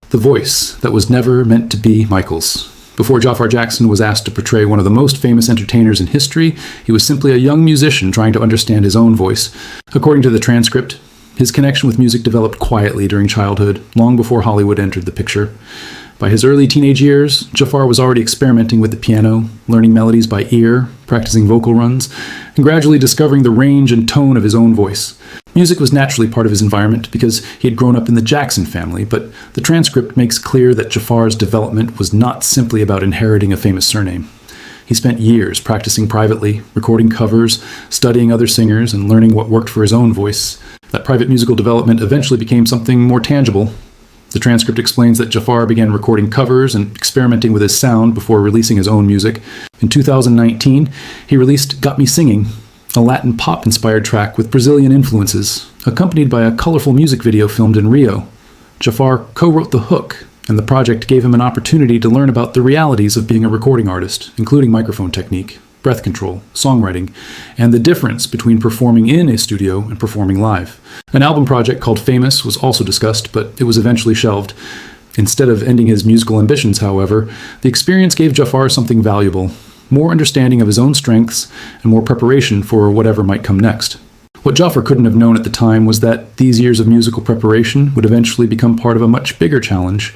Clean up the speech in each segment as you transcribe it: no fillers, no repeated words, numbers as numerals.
the voice that was never meant to be Michael's. Before Jaafar Jackson was asked to portray one of the most famous entertainers in history, he was simply a young musician trying to understand his own voice. According to the transcript, his connection with music developed quietly during childhood, long before Hollywood entered the picture. By his early teenage years, Jafar was already experimenting with the piano, learning melodies by ear, practicing vocal runs, and gradually discovering the range and tone of his own voice. Music was naturally part of his environment because he had grown up in the Jackson family, but the transcript makes clear that Jafar's development was not simply about inheriting a famous surname. He spent years practicing privately, recording covers, studying other singers, and learning what worked for his own voice. That private musical development eventually became something more tangible. The transcript explains that Jafar began recording covers and experimenting with his sound before releasing his own music. In 2019, he released Got Me Singing, a Latin pop-inspired track with Brazilian influences, accompanied by a colorful music video filmed in Rio. Jafar co-wrote the hook, and the project gave him an opportunity to learn about the realities of being a recording artist, including microphone technique, breath control, songwriting, and the difference between performing in a studio and performing live. An album project called Famous was also discussed, but it was eventually shelved. Instead of ending his musical ambitions, however, the experience gave Jafar something valuable, more understanding of his own strengths and more preparation for whatever might come next. What Jafar couldn't have known at the time was that these years of musical preparation would eventually become part of a much bigger challenge.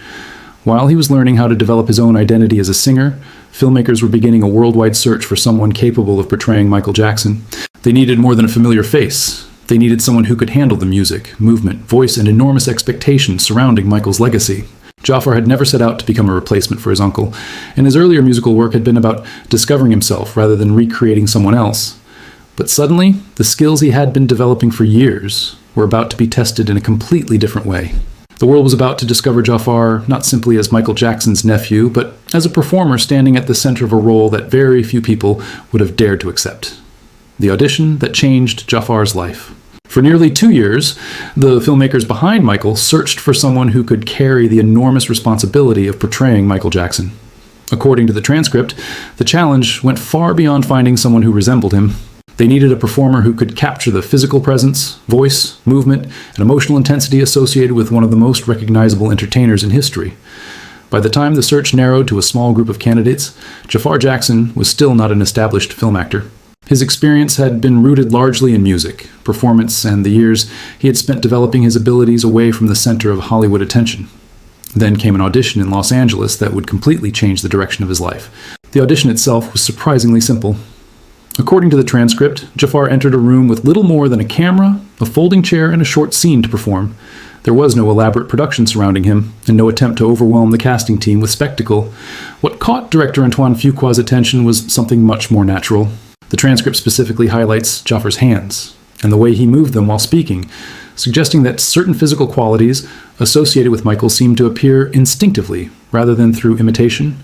While he was learning how to develop his own identity as a singer, filmmakers were beginning a worldwide search for someone capable of portraying Michael Jackson. They needed more than a familiar face. They needed someone who could handle the music, movement, voice, and enormous expectations surrounding Michael's legacy. Jafar had never set out to become a replacement for his uncle, and his earlier musical work had been about discovering himself rather than recreating someone else. But suddenly, the skills he had been developing for years were about to be tested in a completely different way. The world was about to discover Jafar not simply as Michael Jackson's nephew, but as a performer standing at the center of a role that very few people would have dared to accept. The audition that changed Jafar's life. For nearly 2 years, the filmmakers behind Michael searched for someone who could carry the enormous responsibility of portraying Michael Jackson. According to the transcript, the challenge went far beyond finding someone who resembled him. They needed a performer who could capture the physical presence, voice, movement, and emotional intensity associated with one of the most recognizable entertainers in history. By the time the search narrowed to a small group of candidates, Jaafar Jackson was still not an established film actor. His experience had been rooted largely in music, performance, and the years he had spent developing his abilities away from the center of Hollywood attention. Then came an audition in Los Angeles that would completely change the direction of his life. The audition itself was surprisingly simple. According to the transcript, Jafar entered a room with little more than a camera, a folding chair, and a short scene to perform. There was no elaborate production surrounding him, and no attempt to overwhelm the casting team with spectacle. What caught director Antoine Fuqua's attention was something much more natural. The transcript specifically highlights Jafar's hands, and the way he moved them while speaking, suggesting that certain physical qualities associated with Michael seemed to appear instinctively, rather than through imitation.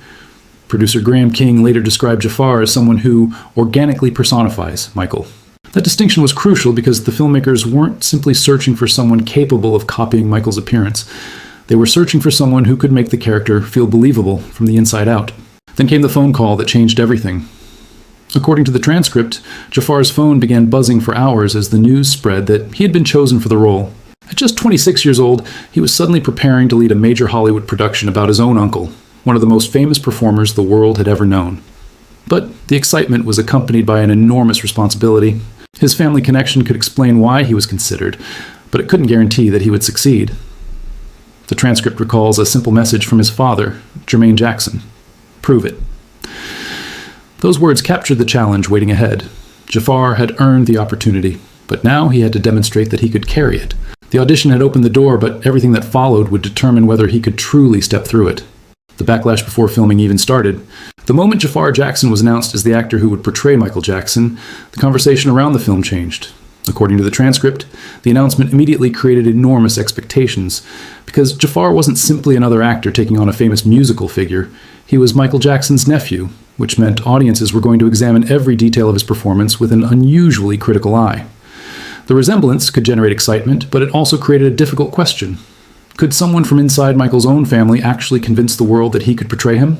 Producer Graham King later described Jafar as someone who organically personifies Michael. That distinction was crucial because the filmmakers weren't simply searching for someone capable of copying Michael's appearance. They were searching for someone who could make the character feel believable from the inside out. Then came the phone call that changed everything. According to the transcript, Jafar's phone began buzzing for hours as the news spread that he had been chosen for the role. At just 26 years old, he was suddenly preparing to lead a major Hollywood production about his own uncle, one of the most famous performers the world had ever known. But the excitement was accompanied by an enormous responsibility. His family connection could explain why he was considered, but it couldn't guarantee that he would succeed. The transcript recalls a simple message from his father, Jermaine Jackson. "Prove it." Those words captured the challenge waiting ahead. Jafar had earned the opportunity, but now he had to demonstrate that he could carry it. The audition had opened the door, but everything that followed would determine whether he could truly step through it. The backlash before filming even started. The moment Jaafar Jackson was announced as the actor who would portray Michael Jackson, the conversation around the film changed. According to the transcript, the announcement immediately created enormous expectations, because Jafar wasn't simply another actor taking on a famous musical figure. He was Michael Jackson's nephew, which meant audiences were going to examine every detail of his performance with an unusually critical eye. The resemblance could generate excitement, but it also created a difficult question. Could someone from inside Michael's own family actually convince the world that he could portray him?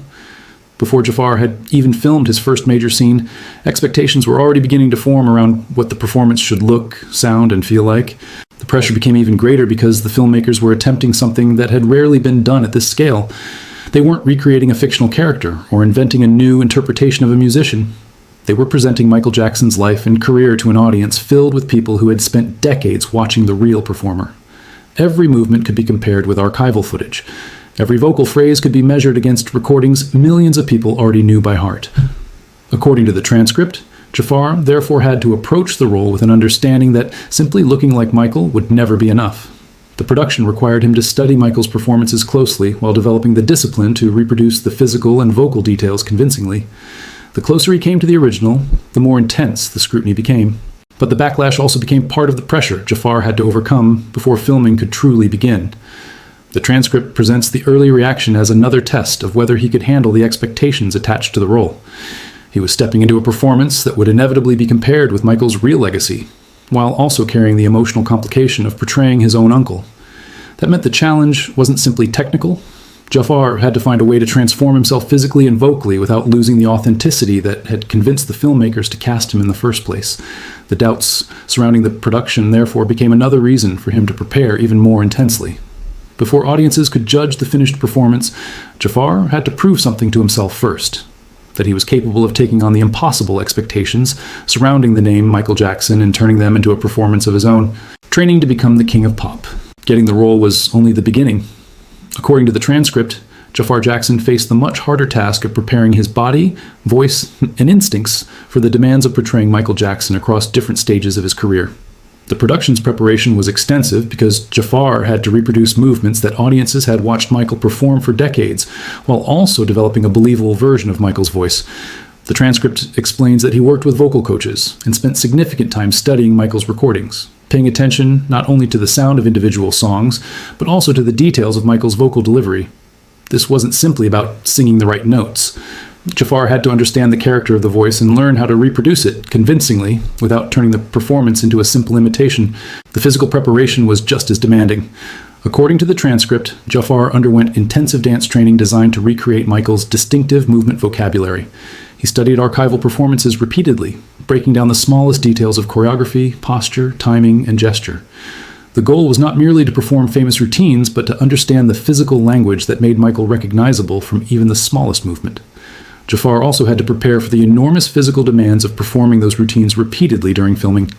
Before Jafar had even filmed his first major scene, expectations were already beginning to form around what the performance should look, sound, and feel like. The pressure became even greater because the filmmakers were attempting something that had rarely been done at this scale. They weren't recreating a fictional character or inventing a new interpretation of a musician. They were presenting Michael Jackson's life and career to an audience filled with people who had spent decades watching the real performer. Every movement could be compared with archival footage. Every vocal phrase could be measured against recordings millions of people already knew by heart. According to the transcript, Jafar therefore had to approach the role with an understanding that simply looking like Michael would never be enough. The production required him to study Michael's performances closely while developing the discipline to reproduce the physical and vocal details convincingly. The closer he came to the original, the more intense the scrutiny became. But the backlash also became part of the pressure Jafar had to overcome before filming could truly begin. The transcript presents the early reaction as another test of whether he could handle the expectations attached to the role. He was stepping into a performance that would inevitably be compared with Michael's real legacy, while also carrying the emotional complication of portraying his own uncle. That meant the challenge wasn't simply technical. Jafar had to find a way to transform himself physically and vocally without losing the authenticity that had convinced the filmmakers to cast him in the first place. The doubts surrounding the production therefore became another reason for him to prepare even more intensely. Before audiences could judge the finished performance, Jafar had to prove something to himself first. That he was capable of taking on the impossible expectations surrounding the name Michael Jackson and turning them into a performance of his own, training to become the king of pop. Getting the role was only the beginning. According to the transcript, Jafar Jackson faced the much harder task of preparing his body, voice, and instincts for the demands of portraying Michael Jackson across different stages of his career. The production's preparation was extensive because Jafar had to reproduce movements that audiences had watched Michael perform for decades, while also developing a believable version of Michael's voice. The transcript explains that he worked with vocal coaches and spent significant time studying Michael's recordings, paying attention not only to the sound of individual songs, but also to the details of Michael's vocal delivery. This wasn't simply about singing the right notes. Jafar had to understand the character of the voice and learn how to reproduce it convincingly without turning the performance into a simple imitation. The physical preparation was just as demanding. According to the transcript, Jafar underwent intensive dance training designed to recreate Michael's distinctive movement vocabulary. He studied archival performances repeatedly, breaking down the smallest details of choreography, posture, timing, and gesture. The goal was not merely to perform famous routines, but to understand the physical language that made Michael recognizable from even the smallest movement. Jafar also had to prepare for the enormous physical demands of performing those routines repeatedly during filming.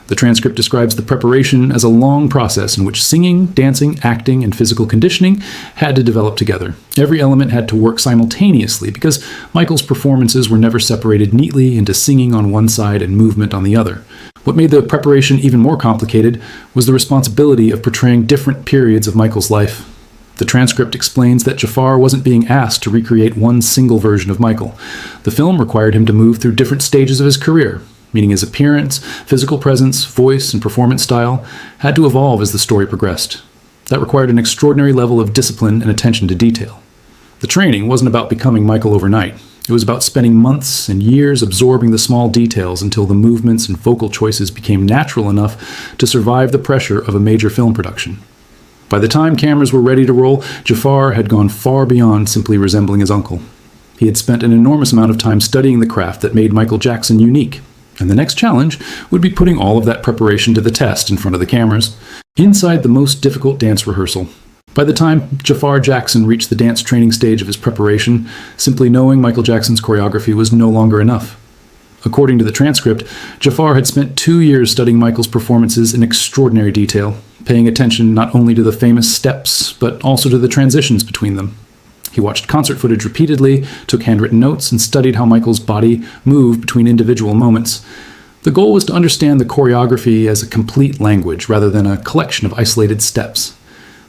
The transcript describes the preparation as a long process in which singing, dancing, acting, and physical conditioning had to develop together. Every element had to work simultaneously because Michael's performances were never separated neatly into singing on one side and movement on the other. What made the preparation even more complicated was the responsibility of portraying different periods of Michael's life. The transcript explains that Jafar wasn't being asked to recreate one single version of Michael. The film required him to move through different stages of his career, meaning his appearance, physical presence, voice, and performance style had to evolve as the story progressed. That required an extraordinary level of discipline and attention to detail. The training wasn't about becoming Michael overnight. It was about spending months and years absorbing the small details until the movements and vocal choices became natural enough to survive the pressure of a major film production. By the time cameras were ready to roll, Jafar had gone far beyond simply resembling his uncle. He had spent an enormous amount of time studying the craft that made Michael Jackson unique, and the next challenge would be putting all of that preparation to the test in front of the cameras, inside the most difficult dance rehearsal. By the time Jafar Jackson reached the dance training stage of his preparation, simply knowing Michael Jackson's choreography was no longer enough. According to the transcript, Jafar had spent 2 years studying Michael's performances in extraordinary detail, paying attention not only to the famous steps, but also to the transitions between them. He watched concert footage repeatedly, took handwritten notes, and studied how Michael's body moved between individual moments. The goal was to understand the choreography as a complete language rather than a collection of isolated steps.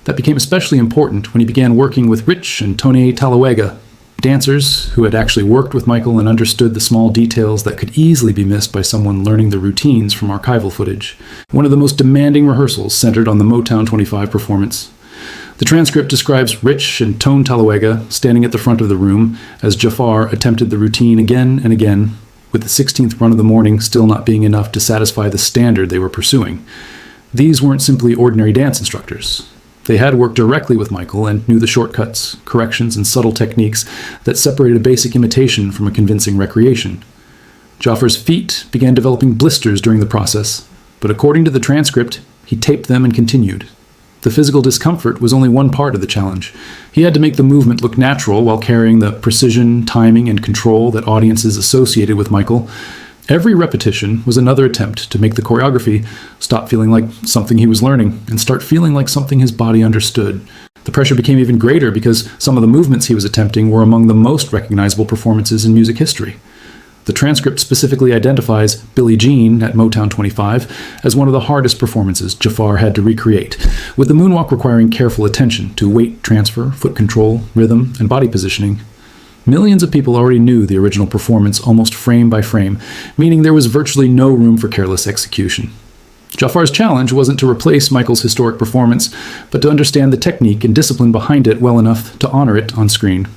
That became especially important when he began working with Rich and Tony Talawega, dancers who had actually worked with Michael and understood the small details that could easily be missed by someone learning the routines from archival footage. One of the most demanding rehearsals centered on the Motown 25 performance. The transcript describes Rich and Tone Talawega standing at the front of the room as Jafar attempted the routine again and again, with the 16th run of the morning still not being enough to satisfy the standard they were pursuing. These weren't simply ordinary dance instructors. They had worked directly with Michael and knew the shortcuts, corrections, and subtle techniques that separated a basic imitation from a convincing recreation. Jafar's feet began developing blisters during the process, but according to the transcript, He taped them and continued. The physical discomfort was only one part of the challenge. He had to make the movement look natural while carrying the precision, timing, and control that audiences associated with Michael. Every repetition was another attempt to make the choreography stop feeling like something he was learning and start feeling like something his body understood. The pressure became even greater because some of the movements he was attempting were among the most recognizable performances in music history. The transcript specifically identifies Billie Jean at Motown 25 as one of the hardest performances Jafar had to recreate, with the moonwalk requiring careful attention to weight transfer, foot control, rhythm, and body positioning. Millions of people already knew the original performance almost frame by frame, meaning there was virtually no room for careless execution. Jafar's challenge wasn't to replace Michael's historic performance, but to understand the technique and discipline behind it well enough to honor it on screen.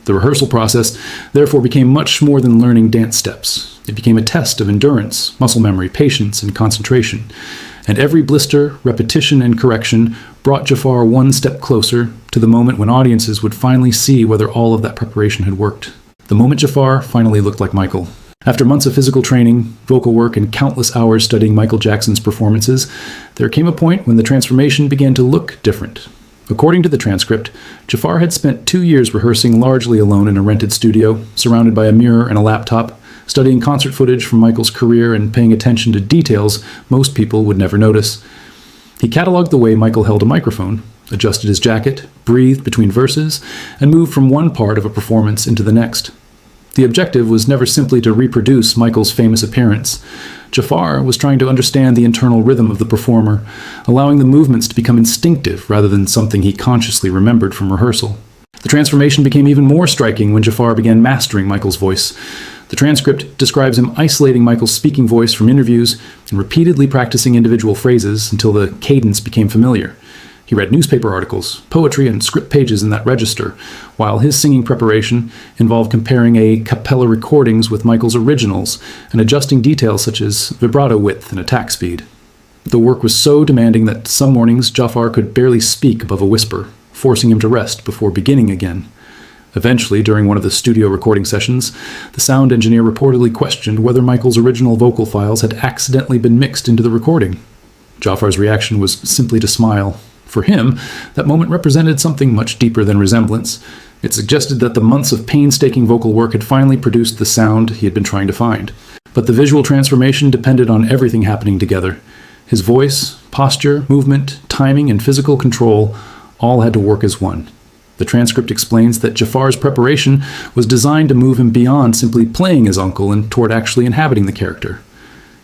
The rehearsal process, therefore, became much more than learning dance steps. It became a test of endurance, muscle memory, patience, and concentration. And every blister, repetition, and correction brought Jafar one step closer to the moment when audiences would finally see whether all of that preparation had worked. The moment Jafar finally looked like Michael. After months of physical training, vocal work, and countless hours studying Michael Jackson's performances, there came a point when the transformation began to look different. According to the transcript, Jafar had spent 2 years rehearsing largely alone in a rented studio, surrounded by a mirror and a laptop, studying concert footage from Michael's career and paying attention to details most people would never notice. He cataloged the way Michael held a microphone, adjusted his jacket, breathed between verses, and moved from one part of a performance into the next. The objective was never simply to reproduce Michael's famous appearance. Jafar was trying to understand the internal rhythm of the performer, allowing the movements to become instinctive rather than something he consciously remembered from rehearsal. The transformation became even more striking when Jafar began mastering Michael's voice. The transcript describes him isolating Michael's speaking voice from interviews and repeatedly practicing individual phrases until the cadence became familiar. He read newspaper articles, poetry, and script pages in that register, while his singing preparation involved comparing a cappella recordings with Michael's originals and adjusting details such as vibrato width and attack speed. The work was so demanding that some mornings Jafar could barely speak above a whisper, forcing him to rest before beginning again. Eventually, during one of the studio recording sessions, the sound engineer reportedly questioned whether Michael's original vocal files had accidentally been mixed into the recording. Jafar's reaction was simply to smile. For him, that moment represented something much deeper than resemblance. It suggested that the months of painstaking vocal work had finally produced the sound he had been trying to find. But the visual transformation depended on everything happening together. His voice, posture, movement, timing, and physical control all had to work as one. The transcript explains that Jafar's preparation was designed to move him beyond simply playing his uncle and toward actually inhabiting the character.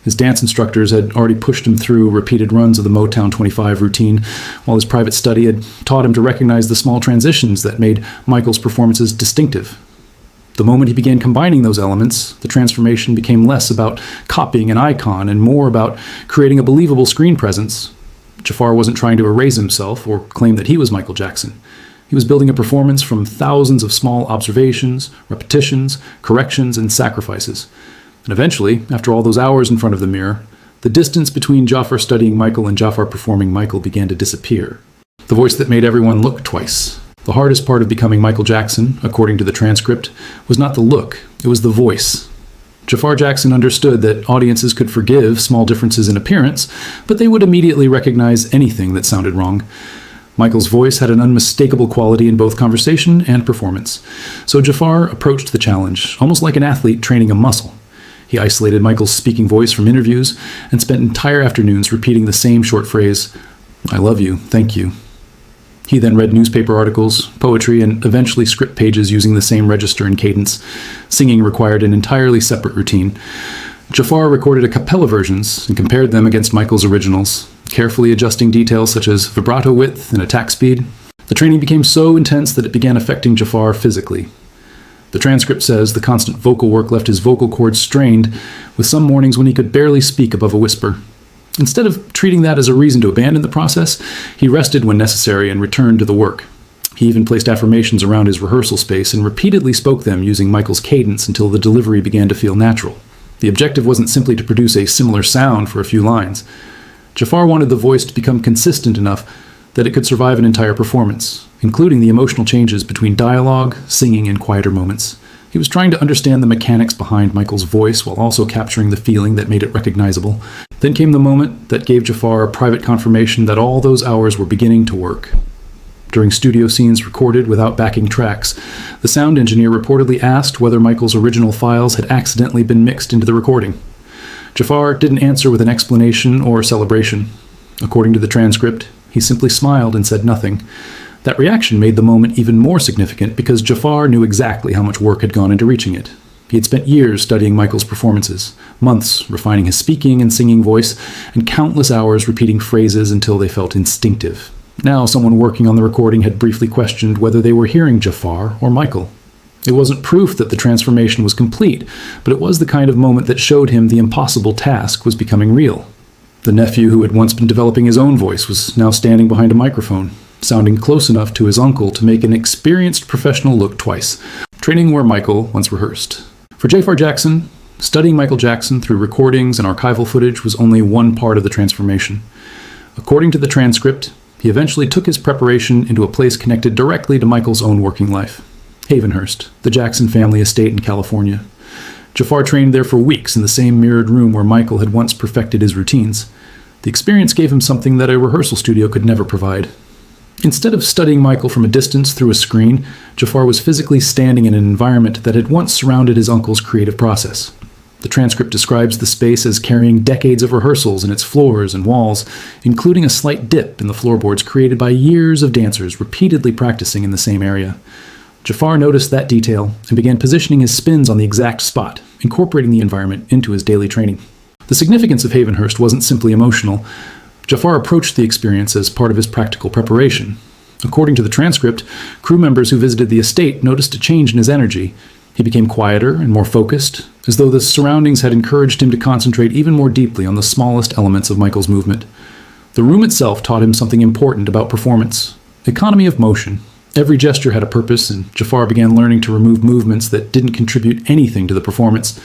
His dance instructors had already pushed him through repeated runs of the Motown 25 routine, while his private study had taught him to recognize the small transitions that made Michael's performances distinctive. The moment he began combining those elements, the transformation became less about copying an icon and more about creating a believable screen presence. Jafar wasn't trying to erase himself or claim that he was Michael Jackson. He was building a performance from thousands of small observations, repetitions, corrections, and sacrifices. And eventually, after all those hours in front of the mirror, the distance between Jafar studying Michael and Jafar performing Michael began to disappear. The voice that made everyone look twice. The hardest part of becoming Michael Jackson, according to the transcript, was not the look, it was the voice. Jaafar Jackson understood that audiences could forgive small differences in appearance, but they would immediately recognize anything that sounded wrong. Michael's voice had an unmistakable quality in both conversation and performance. So Jafar approached the challenge, almost like an athlete training a muscle. He isolated Michael's speaking voice from interviews and spent entire afternoons repeating the same short phrase, "I love you, thank you." He then read newspaper articles, poetry, and eventually script pages using the same register and cadence. Singing required an entirely separate routine. Jafar recorded a cappella versions and compared them against Michael's originals, carefully adjusting details such as vibrato width and attack speed. The training became so intense that it began affecting Jafar physically. The transcript says the constant vocal work left his vocal cords strained, with some mornings when he could barely speak above a whisper. Instead of treating that as a reason to abandon the process, he rested when necessary and returned to the work. He even placed affirmations around his rehearsal space and repeatedly spoke them using Michael's cadence until the delivery began to feel natural. The objective wasn't simply to produce a similar sound for a few lines. Jafar wanted the voice to become consistent enough that it could survive an entire performance, including the emotional changes between dialogue, singing, and quieter moments. He was trying to understand the mechanics behind Michael's voice while also capturing the feeling that made it recognizable. Then came the moment that gave Jafar a private confirmation that all those hours were beginning to work. During studio scenes recorded without backing tracks, the sound engineer reportedly asked whether Michael's original files had accidentally been mixed into the recording. Jafar didn't answer with an explanation or celebration. According to the transcript, he simply smiled and said nothing. That reaction made the moment even more significant because Jafar knew exactly how much work had gone into reaching it. He had spent years studying Michael's performances, months refining his speaking and singing voice, and countless hours repeating phrases until they felt instinctive. Now someone working on the recording had briefly questioned whether they were hearing Jafar or Michael. It wasn't proof that the transformation was complete, but it was the kind of moment that showed him the impossible task was becoming real. The nephew who had once been developing his own voice was now standing behind a microphone, sounding close enough to his uncle to make an experienced professional look twice, training where Michael once rehearsed. For Jaafar Jackson, studying Michael Jackson through recordings and archival footage was only one part of the transformation. According to the transcript, he eventually took his preparation into a place connected directly to Michael's own working life, Havenhurst, the Jackson family estate in California. Jafar trained there for weeks in the same mirrored room where Michael had once perfected his routines. The experience gave him something that a rehearsal studio could never provide. Instead of studying Michael from a distance through a screen, Jafar was physically standing in an environment that had once surrounded his uncle's creative process. The transcript describes the space as carrying decades of rehearsals in its floors and walls, including a slight dip in the floorboards created by years of dancers repeatedly practicing in the same area. Jafar noticed that detail and began positioning his spins on the exact spot, incorporating the environment into his daily training. The significance of Havenhurst wasn't simply emotional. Jafar approached the experience as part of his practical preparation. According to the transcript, crew members who visited the estate noticed a change in his energy. He became quieter and more focused, as though the surroundings had encouraged him to concentrate even more deeply on the smallest elements of Michael's movement. The room itself taught him something important about performance: economy of motion. Every gesture had a purpose, and Jafar began learning to remove movements that didn't contribute anything to the performance.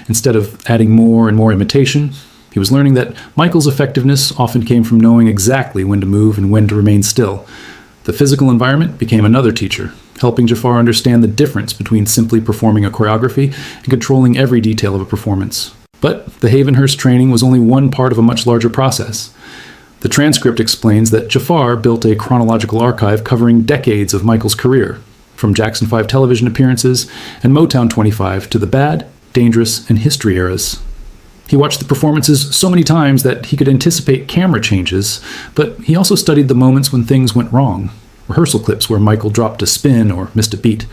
Instead of adding more and more imitation, he was learning that Michael's effectiveness often came from knowing exactly when to move and when to remain still. The physical environment became another teacher, helping Jafar understand the difference between simply performing a choreography and controlling every detail of a performance. But the Havenhurst training was only one part of a much larger process. The transcript explains that Jafar built a chronological archive covering decades of Michael's career, from Jackson 5 television appearances and Motown 25 to the bad, dangerous, and history eras. He watched the performances so many times that he could anticipate camera changes, but he also studied the moments when things went wrong, rehearsal clips where Michael dropped a spin or missed a beat.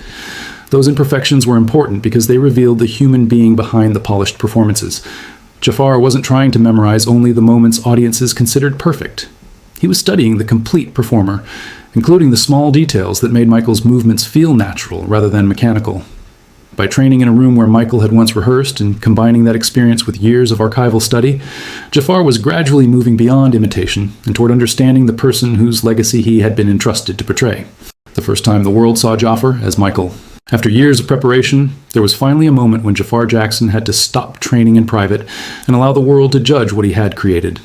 Those imperfections were important because they revealed the human being behind the polished performances. Jafar wasn't trying to memorize only the moments audiences considered perfect. He was studying the complete performer, including the small details that made Michael's movements feel natural rather than mechanical. By training in a room where Michael had once rehearsed and combining that experience with years of archival study, Jafar was gradually moving beyond imitation and toward understanding the person whose legacy he had been entrusted to portray. The first time the world saw Jafar as Michael. After years of preparation, there was finally a moment when Jaafar Jackson had to stop training in private and allow the world to judge what he had created.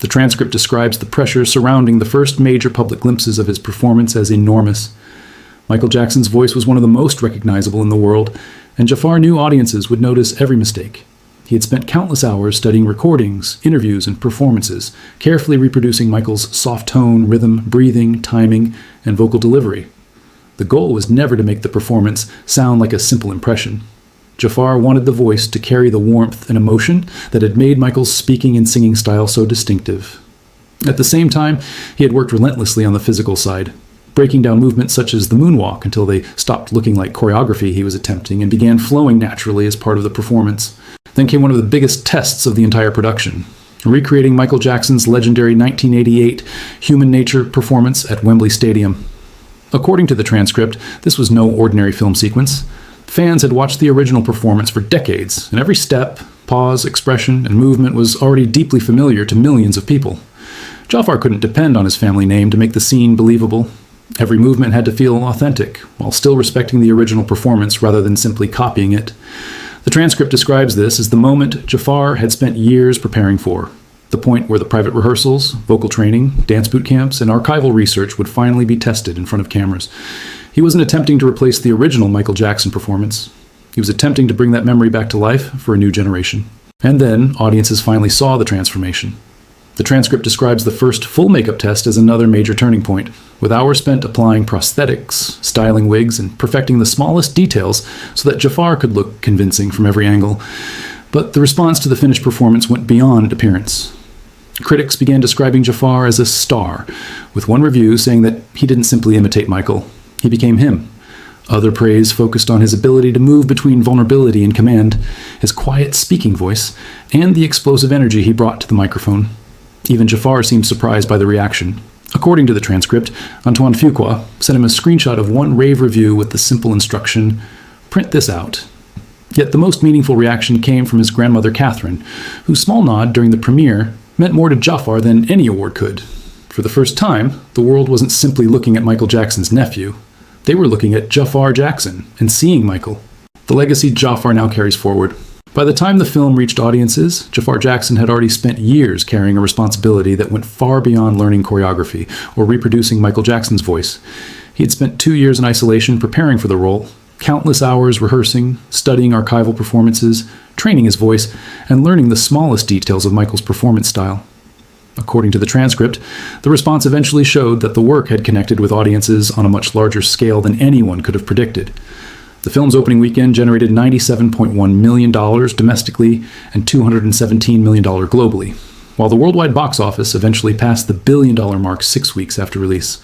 The transcript describes the pressure surrounding the first major public glimpses of his performance as enormous. Michael Jackson's voice was one of the most recognizable in the world, and Jafar knew audiences would notice every mistake. He had spent countless hours studying recordings, interviews, and performances, carefully reproducing Michael's soft tone, rhythm, breathing, timing, and vocal delivery. The goal was never to make the performance sound like a simple impression. Jafar wanted the voice to carry the warmth and emotion that had made Michael's speaking and singing style so distinctive. At the same time, he had worked relentlessly on the physical side, breaking down movements such as the moonwalk until they stopped looking like choreography he was attempting and began flowing naturally as part of the performance. Then came one of the biggest tests of the entire production, recreating Michael Jackson's legendary 1988 Human Nature performance at Wembley Stadium. According to the transcript, this was no ordinary film sequence. Fans had watched the original performance for decades, and every step, pause, expression, and movement was already deeply familiar to millions of people. Jafar couldn't depend on his family name to make the scene believable. Every movement had to feel authentic, while still respecting the original performance rather than simply copying it. The transcript describes this as the moment Jafar had spent years preparing for, the point where the private rehearsals, vocal training, dance boot camps, and archival research would finally be tested in front of cameras. He wasn't attempting to replace the original Michael Jackson performance. He was attempting to bring that memory back to life for a new generation. And then, audiences finally saw the transformation. The transcript describes the first full makeup test as another major turning point, with hours spent applying prosthetics, styling wigs, and perfecting the smallest details so that Jafar could look convincing from every angle. But the response to the finished performance went beyond appearance. Critics began describing Jafar as a star, with one review saying that he didn't simply imitate Michael, he became him. Other praise focused on his ability to move between vulnerability and command, his quiet speaking voice, and the explosive energy he brought to the microphone. Even Jafar seemed surprised by the reaction. According to the transcript, Antoine Fuqua sent him a screenshot of one rave review with the simple instruction, "Print this out." Yet the most meaningful reaction came from his grandmother Catherine, whose small nod during the premiere meant more to Jafar than any award could. For the first time, the world wasn't simply looking at Michael Jackson's nephew. They were looking at Jaafar Jackson and seeing Michael. The legacy Jafar now carries forward. By the time the film reached audiences, Jaafar Jackson had already spent years carrying a responsibility that went far beyond learning choreography or reproducing Michael Jackson's voice. He had spent 2 years in isolation preparing for the role, countless hours rehearsing, studying archival performances, training his voice, and learning the smallest details of Michael's performance style. According to the transcript, the response eventually showed that the work had connected with audiences on a much larger scale than anyone could have predicted. The film's opening weekend generated $97.1 million domestically and $217 million globally, while the worldwide box office eventually passed the billion-dollar mark 6 weeks after release.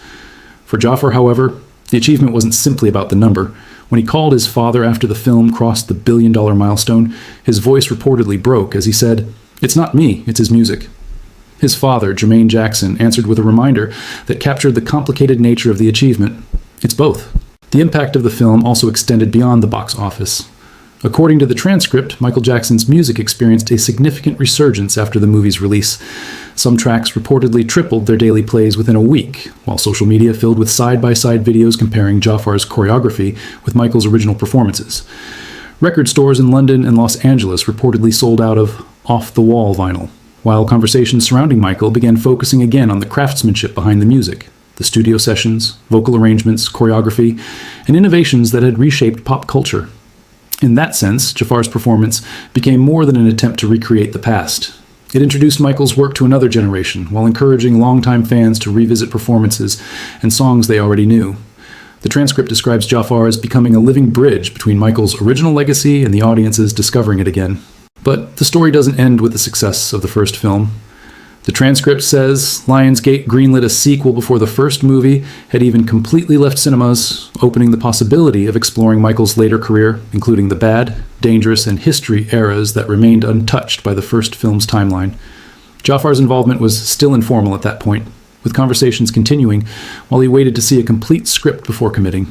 For Jafar, however, the achievement wasn't simply about the number. When he called his father after the film crossed the billion-dollar milestone, his voice reportedly broke as he said, "It's not me, it's his music." His father, Jermaine Jackson, answered with a reminder that captured the complicated nature of the achievement. It's both. The impact of the film also extended beyond the box office. According to the transcript, Michael Jackson's music experienced a significant resurgence after the movie's release. Some tracks reportedly tripled their daily plays within a week, while social media filled with side-by-side videos comparing Jafar's choreography with Michael's original performances. Record stores in London and Los Angeles reportedly sold out of off-the-wall vinyl, while conversations surrounding Michael began focusing again on the craftsmanship behind the music, the studio sessions, vocal arrangements, choreography, and innovations that had reshaped pop culture. In that sense, Jafar's performance became more than an attempt to recreate the past. It introduced Michael's work to another generation, while encouraging longtime fans to revisit performances and songs they already knew. The transcript describes Jafar as becoming a living bridge between Michael's original legacy and the audience's discovering it again. But the story doesn't end with the success of the first film. The transcript says Lionsgate greenlit a sequel before the first movie had even completely left cinemas, opening the possibility of exploring Michael's later career, including the bad, dangerous, and history eras that remained untouched by the first film's timeline. Jafar's involvement was still informal at that point, with conversations continuing while he waited to see a complete script before committing.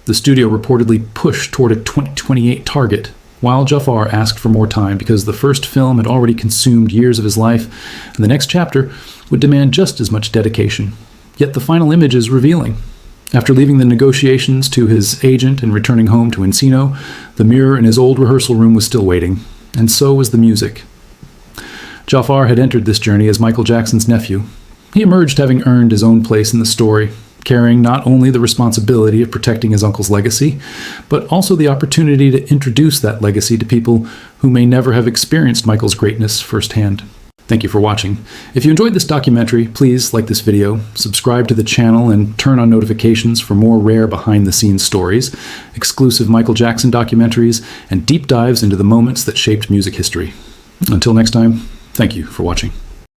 The studio reportedly pushed toward a 2028 target, while Jafar asked for more time because the first film had already consumed years of his life, and the next chapter would demand just as much dedication. Yet the final image is revealing. After leaving the negotiations to his agent and returning home to Encino, the mirror in his old rehearsal room was still waiting, and so was the music. Jafar had entered this journey as Michael Jackson's nephew. He emerged having earned his own place in the story, carrying not only the responsibility of protecting his uncle's legacy, but also the opportunity to introduce that legacy to people who may never have experienced Michael's greatness firsthand. Thank you for watching. If you enjoyed this documentary, please like this video, subscribe to the channel, and turn on notifications for more rare behind-the-scenes stories, exclusive Michael Jackson documentaries, and deep dives into the moments that shaped music history. Until next time, thank you for watching.